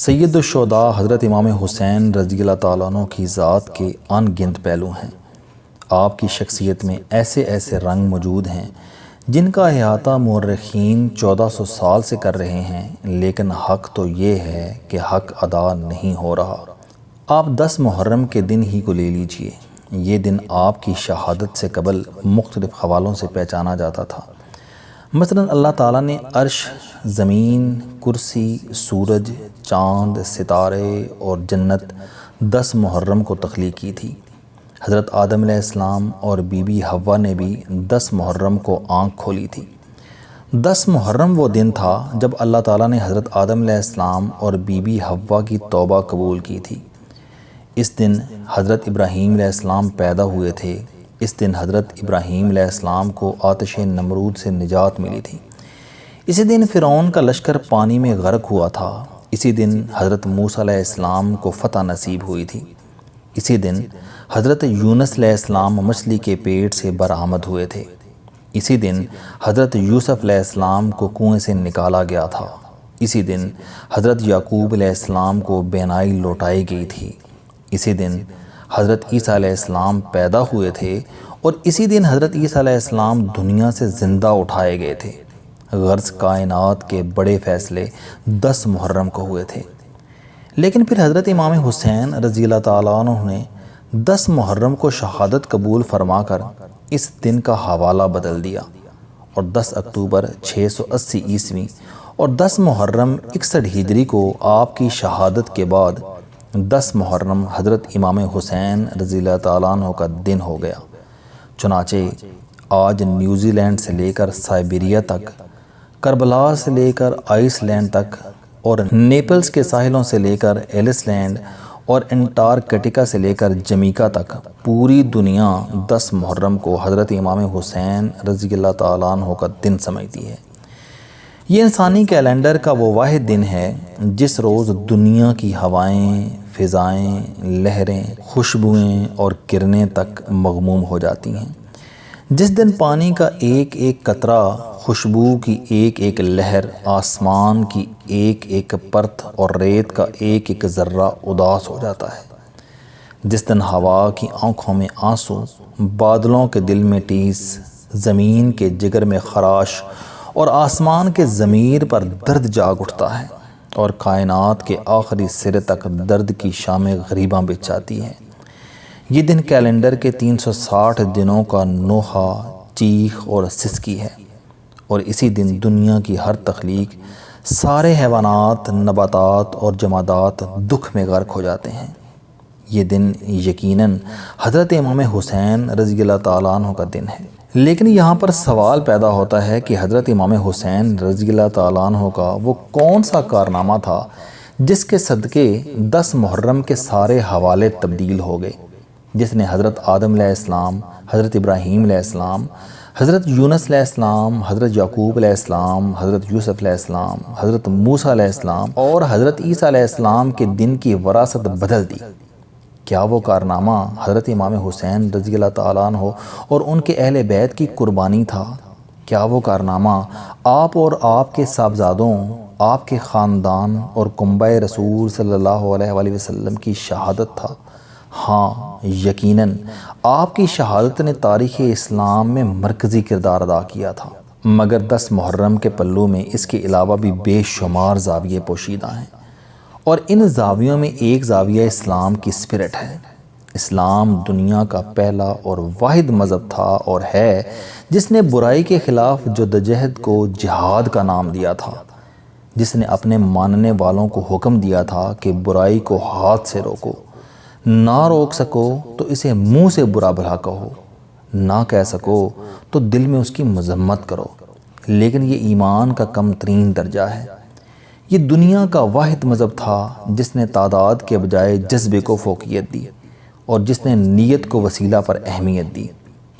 سید الشہداء حضرت امام حسین رضی اللہ تعالیٰ عنہ کی ذات کے ان گنت پہلو ہیں۔ آپ کی شخصیت میں ایسے ایسے رنگ موجود ہیں جن کا احاطہ مورخین 1400 سال سے کر رہے ہیں، لیکن حق تو یہ ہے کہ حق ادا نہیں ہو رہا۔ آپ 10 محرم کے دن ہی کو لے لیجئے، یہ دن آپ کی شہادت سے قبل مختلف حوالوں سے پہچانا جاتا تھا۔ مثلا اللہ تعالیٰ نے عرش، زمین، کرسی، سورج، چاند، ستارے اور جنت 10 محرم کو تخلیق کی تھی۔ حضرت آدم علیہ السلام اور بی بی حوا نے بھی 10 محرم کو آنکھ کھولی تھی۔ 10 محرم وہ دن تھا جب اللہ تعالیٰ نے حضرت آدم علیہ السلام اور بی بی حوا کی توبہ قبول کی تھی۔ اس دن حضرت ابراہیم علیہ السلام پیدا ہوئے تھے۔ اس دن حضرت ابراہیم علیہ السلام کو آتش نمرود سے نجات ملی تھی۔ اسی دن فرعون کا لشکر پانی میں غرق ہوا تھا۔ اسی دن حضرت موسیٰ علیہ السلام کو فتح نصیب ہوئی تھی۔ اسی دن حضرت یونس علیہ السلام مچھلی کے پیٹ سے برآمد ہوئے تھے۔ اسی دن حضرت یوسف علیہ السلام کو کنویں سے نکالا گیا تھا۔ اسی دن حضرت یعقوب علیہ السلام کو بینائی لوٹائی گئی تھی۔ اسی دن حضرت عیسیٰ علیہ السلام پیدا ہوئے تھے اور اسی دن حضرت عیسیٰ علیہ السلام دنیا سے زندہ اٹھائے گئے تھے۔ غرض کائنات کے بڑے فیصلے 10 محرم کو ہوئے تھے۔ لیکن پھر حضرت امام حسین رضی اللہ تعالیٰ عنہ نے 10 محرم کو شہادت قبول فرما کر اس دن کا حوالہ بدل دیا اور 10 اکتوبر 680 عیسوی اور 10 محرم 61 ہجری کو آپ کی شہادت کے بعد 10 محرم حضرت امام حسین رضی اللہ تعالیٰ عنہ کا دن ہو گیا۔ چنانچہ آج نیوزی لینڈ سے لے کر سائبیریا تک، کربلا سے لے کر آئس لینڈ تک اور نیپلز کے ساحلوں سے لے کر ایلس لینڈ اور انٹارکٹیکا سے لے کر جمیکا تک پوری دنیا 10 محرم کو حضرت امام حسین رضی اللہ تعالیٰ عنہ کا دن سمجھتی ہے۔ یہ انسانی کیلنڈر کا وہ واحد دن ہے جس روز دنیا کی ہوائیں، فضائیں، لہریں، خوشبوئیں اور کرنیں تک مغموم ہو جاتی ہیں۔ جس دن پانی کا ایک ایک قطرہ، خوشبو کی ایک ایک لہر، آسمان کی ایک ایک پرت اور ریت کا ایک ایک ذرہ اداس ہو جاتا ہے۔ جس دن ہوا کی آنکھوں میں آنسو، بادلوں کے دل میں ٹیس، زمین کے جگر میں خراش اور آسمان کے ضمیر پر درد جاگ اٹھتا ہے اور کائنات کے آخری سرے تک درد کی شام غریباں بچھ جاتی ہیں۔ یہ دن کیلنڈر کے 360 دنوں کا نوحہ، چیخ اور سسکی ہے، اور اسی دن دنیا کی ہر تخلیق، سارے حیوانات، نباتات اور جمادات دکھ میں غرق ہو جاتے ہیں۔ یہ دن یقیناً حضرت امام حسین رضی اللہ تعالیٰ عنہ کا دن ہے۔ لیکن یہاں پر سوال پیدا ہوتا ہے کہ حضرت امام حسین رضی اللہ تعالیٰ عنہ کا وہ کون سا کارنامہ تھا جس کے صدقے 10 محرم کے سارے حوالے تبدیل ہو گئے، جس نے حضرت آدم علیہ السلام، حضرت ابراہیم علیہ السلام، حضرت یونس علیہ السلام، حضرت یعقوب علیہ السلام، حضرت یوسف علیہ السلام، حضرت موسیٰ علیہ السلام اور حضرت عیسیٰ علیہ السلام کے دن کی وراثت بدل دی؟ کیا وہ کارنامہ حضرت امام حسین رضی اللہ تعالیٰ عنہ اور ان کے اہل بیت کی قربانی تھا؟ کیا وہ کارنامہ آپ اور آپ کے صاحبزادوں، آپ کے خاندان اور کنبہ رسول صلی اللہ علیہ وآلہ وسلم کی شہادت تھا؟ ہاں، یقیناً آپ کی شہادت نے تاریخ اسلام میں مرکزی کردار ادا کیا تھا، مگر 10 محرم کے پلوں میں اس کے علاوہ بھی بے شمار زاویے پوشیدہ ہیں، اور ان زاویوں میں ایک زاویہ اسلام کی اسپرٹ ہے۔ اسلام دنیا کا پہلا اور واحد مذہب تھا اور ہے جس نے برائی کے خلاف جدوجہد کو جہاد کا نام دیا تھا، جس نے اپنے ماننے والوں کو حکم دیا تھا کہ برائی کو ہاتھ سے روکو، نہ روک سکو تو اسے منہ سے برا بھلا کہو، نہ کہہ سکو تو دل میں اس کی مذمت کرو، لیکن یہ ایمان کا کم ترین درجہ ہے۔ یہ دنیا کا واحد مذہب تھا جس نے تعداد کے بجائے جذبے کو فوقیت دی اور جس نے نیت کو وسیلہ پر اہمیت دی۔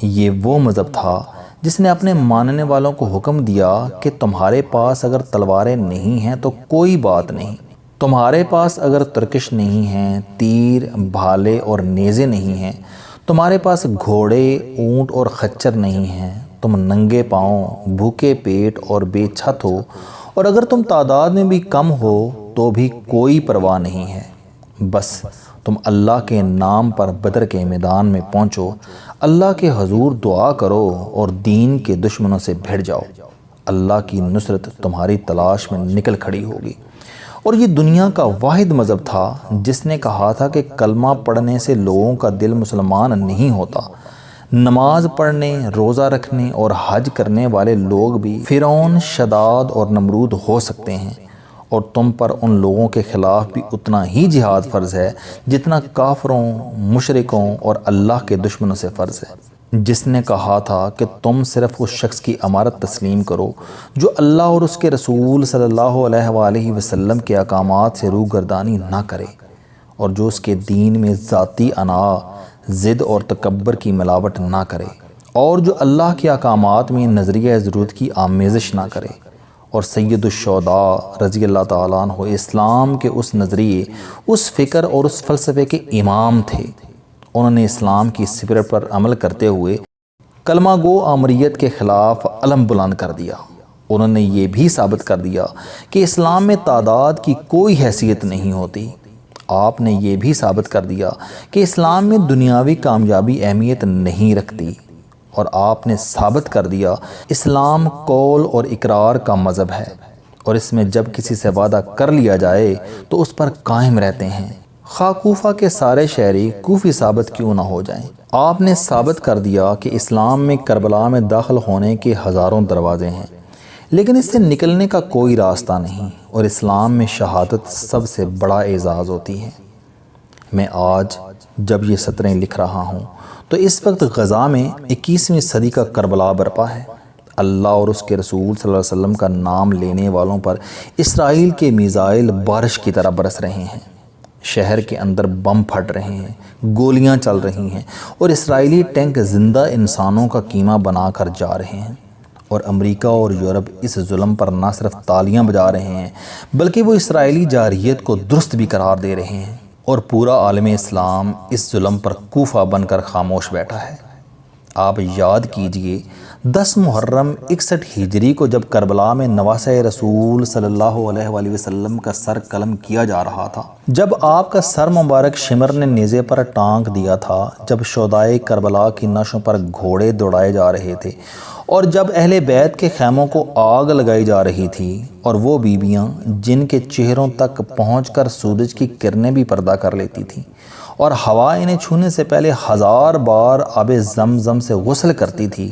یہ وہ مذہب تھا جس نے اپنے ماننے والوں کو حکم دیا کہ تمہارے پاس اگر تلواریں نہیں ہیں تو کوئی بات نہیں، تمہارے پاس اگر ترکش نہیں ہیں، تیر، بھالے اور نیزے نہیں ہیں، تمہارے پاس گھوڑے، اونٹ اور خچر نہیں ہیں، تم ننگے پاؤں، بھوکے پیٹ اور بے چھت ہو اور اگر تم تعداد میں بھی کم ہو تو بھی کوئی پرواہ نہیں ہے، بس تم اللہ کے نام پر بدر کے میدان میں پہنچو، اللہ کے حضور دعا کرو اور دین کے دشمنوں سے بھڑ جاؤ، اللہ کی نصرت تمہاری تلاش میں نکل کھڑی ہوگی۔ اور یہ دنیا کا واحد مذہب تھا جس نے کہا تھا کہ کلمہ پڑھنے سے لوگوں کا دل مسلمان نہیں ہوتا۔ نماز پڑھنے، روزہ رکھنے اور حج کرنے والے لوگ بھی فرعون، شداد اور نمرود ہو سکتے ہیں، اور تم پر ان لوگوں کے خلاف بھی اتنا ہی جہاد فرض ہے جتنا کافروں، مشرکوں اور اللہ کے دشمنوں سے فرض ہے۔ جس نے کہا تھا کہ تم صرف اس شخص کی امارت تسلیم کرو جو اللہ اور اس کے رسول صلی اللہ علیہ وآلہ وسلم کے احکامات سے روگردانی نہ کرے، اور جو اس کے دین میں ذاتی انا، ضد اور تکبر کی ملاوٹ نہ کرے، اور جو اللہ کے احکامات میں نظریہ ضرورت کی آمیزش نہ کرے۔ اور سید الشہداء رضی اللہ تعالیٰ عنہ اسلام کے اس نظریے، اس فکر اور اس فلسفے کے امام تھے۔ انہوں نے اسلام کی اسپرٹ پر عمل کرتے ہوئے کلمہ گو آمریت کے خلاف علم بلند کر دیا۔ انہوں نے یہ بھی ثابت کر دیا کہ اسلام میں تعداد کی کوئی حیثیت نہیں ہوتی۔ آپ نے یہ بھی ثابت کر دیا کہ اسلام میں دنیاوی کامیابی اہمیت نہیں رکھتی، اور آپ نے ثابت کر دیا اسلام قول اور اقرار کا مذہب ہے، اور اس میں جب کسی سے وعدہ کر لیا جائے تو اس پر قائم رہتے ہیں، خواہ کوفہ کے سارے شہری کوفی ثابت کیوں نہ ہو جائیں۔ آپ نے ثابت کر دیا کہ اسلام میں کربلا میں داخل ہونے کے ہزاروں دروازے ہیں، لیکن اس سے نکلنے کا کوئی راستہ نہیں، اور اسلام میں شہادت سب سے بڑا اعزاز ہوتی ہے۔ میں آج جب یہ سطریں لکھ رہا ہوں تو اس وقت غزہ میں 21ویں صدی کا کربلا برپا ہے۔ اللہ اور اس کے رسول صلی اللہ علیہ وسلم کا نام لینے والوں پر اسرائیل کے میزائل بارش کی طرح برس رہے ہیں، شہر کے اندر بم پھٹ رہے ہیں، گولیاں چل رہی ہیں، اور اسرائیلی ٹینک زندہ انسانوں کا کیما بنا کر جا رہے ہیں، اور امریکہ اور یورپ اس ظلم پر نہ صرف تالیاں بجا رہے ہیں بلکہ وہ اسرائیلی جارحیت کو درست بھی قرار دے رہے ہیں، اور پورا عالم اسلام اس ظلم پر کوفہ بن کر خاموش بیٹھا ہے۔ آپ یاد کیجئے 10 محرم 61 ہجری کو جب کربلا میں نواسہ رسول صلی اللہ علیہ وآلہ وسلم کا سر قلم کیا جا رہا تھا، جب آپ کا سر مبارک شمر نے نیزے پر ٹانک دیا تھا، جب شہدائے کربلا کی نعشوں پر گھوڑے دوڑائے جا رہے تھے، اور جب اہل بیت کے خیموں کو آگ لگائی جا رہی تھی، اور وہ بیویاں جن کے چہروں تک پہنچ کر سورج کی کرنیں بھی پردہ کر لیتی تھیں، اور ہوا انہیں چھونے سے پہلے 1000 بار آب زمزم سے غسل کرتی تھی،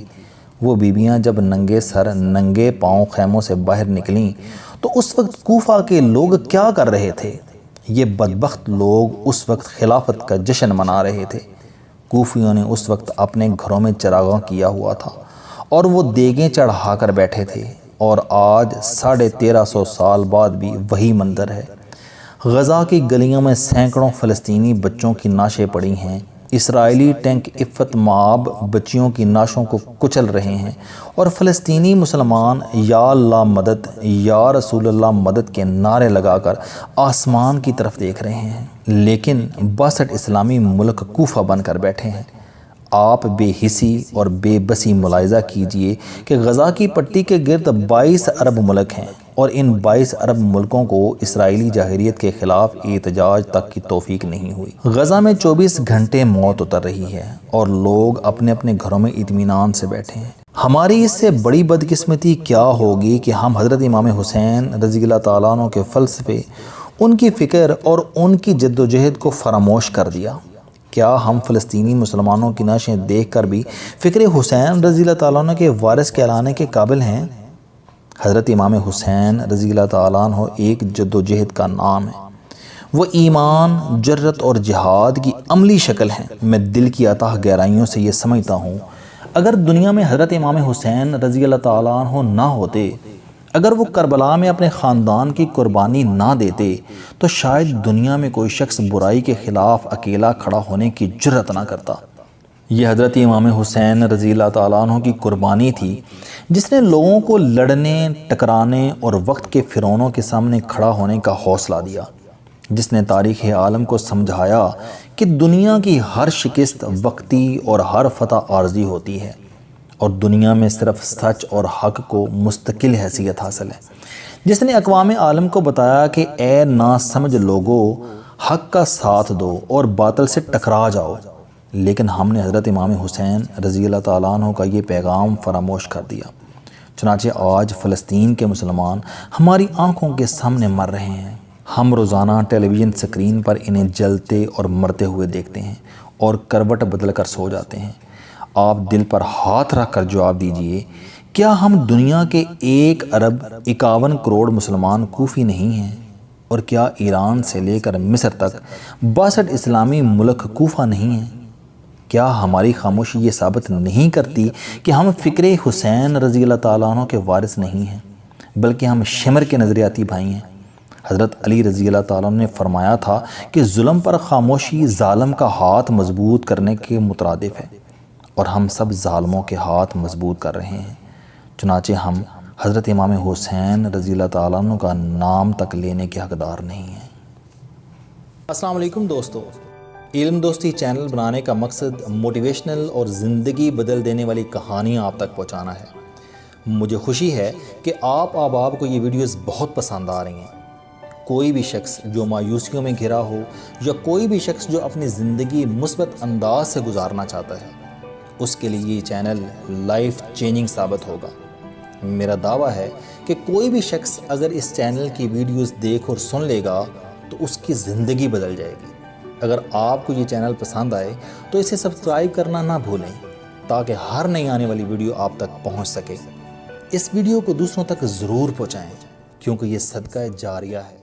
وہ بیویاں جب ننگے سر ننگے پاؤں خیموں سے باہر نکلیں تو اس وقت کوفہ کے لوگ کیا کر رہے تھے؟ یہ بدبخت لوگ اس وقت خلافت کا جشن منا رہے تھے۔ کوفیوں نے اس وقت اپنے گھروں میں چراغاں کیا ہوا تھا، اور وہ دیگیں چڑھا کر بیٹھے تھے، اور آج 1350 سال بعد بھی وہی منظر ہے۔ غزہ کی گلیوں میں سینکڑوں فلسطینی بچوں کی نعشیں پڑی ہیں، اسرائیلی ٹینک عفت مآب بچیوں کی نعشوں کو کچل رہے ہیں، اور فلسطینی مسلمان یا اللہ مدد، یا رسول اللہ مدد کے نعرے لگا کر آسمان کی طرف دیکھ رہے ہیں، لیکن 62 اسلامی ملک کوفہ بن کر بیٹھے ہیں۔ آپ بے حسی اور بے بسی ملاحظہ کیجئے کہ غزہ کی پٹی کے گرد 22 عرب ملک ہیں، اور ان 22 عرب ملکوں کو اسرائیلی جاہریت کے خلاف احتجاج تک کی توفیق نہیں ہوئی۔ غزہ میں 24 گھنٹے موت اتر رہی ہے، اور لوگ اپنے اپنے گھروں میں اطمینان سے بیٹھے ہیں۔ ہماری اس سے بڑی بدقسمتی کیا ہوگی کہ ہم حضرت امام حسین رضی اللہ تعالیٰ عنہ کے فلسفے، ان کی فکر اور ان کی جد و جہد کو فراموش کر دیا۔ کیا ہم فلسطینی مسلمانوں کی نعشیں دیکھ کر بھی فکر حسین رضی اللہ تعالیٰ عنہ کے وارث کہلانے کے قابل ہیں؟ حضرت امام حسین رضی اللہ تعالیٰ عنہ ایک جد و جہد کا نام ہے، وہ ایمان، جرت اور جہاد کی عملی شکل ہیں۔ میں دل کی اتھاہ گہرائیوں سے یہ سمجھتا ہوں، اگر دنیا میں حضرت امام حسین رضی اللہ تعالیٰ عنہ نہ ہوتے، اگر وہ کربلا میں اپنے خاندان کی قربانی نہ دیتے، تو شاید دنیا میں کوئی شخص برائی کے خلاف اکیلا کھڑا ہونے کی جرت نہ کرتا۔ یہ حضرت امام حسین رضی اللہ تعالیٰ عنہ کی قربانی تھی جس نے لوگوں کو لڑنے، ٹکرانے اور وقت کے فرعونوں کے سامنے کھڑا ہونے کا حوصلہ دیا، جس نے تاریخ عالم کو سمجھایا کہ دنیا کی ہر شکست وقتی اور ہر فتح عارضی ہوتی ہے، اور دنیا میں صرف سچ اور حق کو مستقل حیثیت حاصل ہے، جس نے اقوام عالم کو بتایا کہ اے ناسمجھ لوگو، حق کا ساتھ دو اور باطل سے ٹکرا جاؤ۔ لیکن ہم نے حضرت امام حسین رضی اللہ تعالیٰ عنہ کا یہ پیغام فراموش کر دیا۔ چنانچہ آج فلسطین کے مسلمان ہماری آنکھوں کے سامنے مر رہے ہیں۔ ہم روزانہ ٹیلی ویژن سکرین پر انہیں جلتے اور مرتے ہوئے دیکھتے ہیں اور کروٹ بدل کر سو جاتے ہیں۔ آپ دل پر ہاتھ رکھ کر جواب دیجئے، کیا ہم دنیا کے 1.51 کروڑ مسلمان کوفی نہیں ہیں؟ اور کیا ایران سے لے کر مصر تک 62 اسلامی ملک کوفہ نہیں ہیں؟ کیا ہماری خاموشی یہ ثابت نہیں کرتی کہ ہم فکر حسین رضی اللہ تعالیٰ عنہ کے وارث نہیں ہیں، بلکہ ہم شمر کے نظریاتی بھائی ہیں؟ حضرت علی رضی اللہ تعالیٰ عنہ نے فرمایا تھا کہ ظلم پر خاموشی ظالم کا ہاتھ مضبوط کرنے کے مترادف ہے، اور ہم سب ظالموں کے ہاتھ مضبوط کر رہے ہیں۔ چنانچہ ہم حضرت امام حسین رضی اللہ تعالیٰ عنہ کا نام تک لینے کے حقدار نہیں ہیں۔ السلام علیکم دوستو، علم دوستی چینل بنانے کا مقصد موٹیویشنل اور زندگی بدل دینے والی کہانیاں آپ تک پہنچانا ہے۔ مجھے خوشی ہے کہ آپ احباب کو یہ ویڈیوز بہت پسند آ رہی ہیں۔ کوئی بھی شخص جو مایوسیوں میں گھرا ہو یا کوئی بھی شخص جو اپنی زندگی مثبت انداز سے گزارنا چاہتا ہے، اس کے لیے یہ چینل لائف چینجنگ ثابت ہوگا۔ میرا دعویٰ ہے کہ کوئی بھی شخص اگر اس چینل کی ویڈیوز دیکھ اور سن لے گا تو اس کی زندگی بدل جائے گی۔ اگر آپ کو یہ چینل پسند آئے تو اسے سبسکرائب کرنا نہ بھولیں تاکہ ہر نئی آنے والی ویڈیو آپ تک پہنچ سکے۔ اس ویڈیو کو دوسروں تک ضرور پہنچائیں کیونکہ یہ صدقہ جاریہ ہے۔